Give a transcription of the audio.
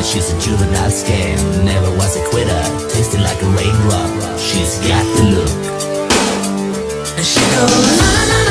she's a juvenile scam. Never was a quitter, tasting like a raindrop. She's got the look. And she goes, na na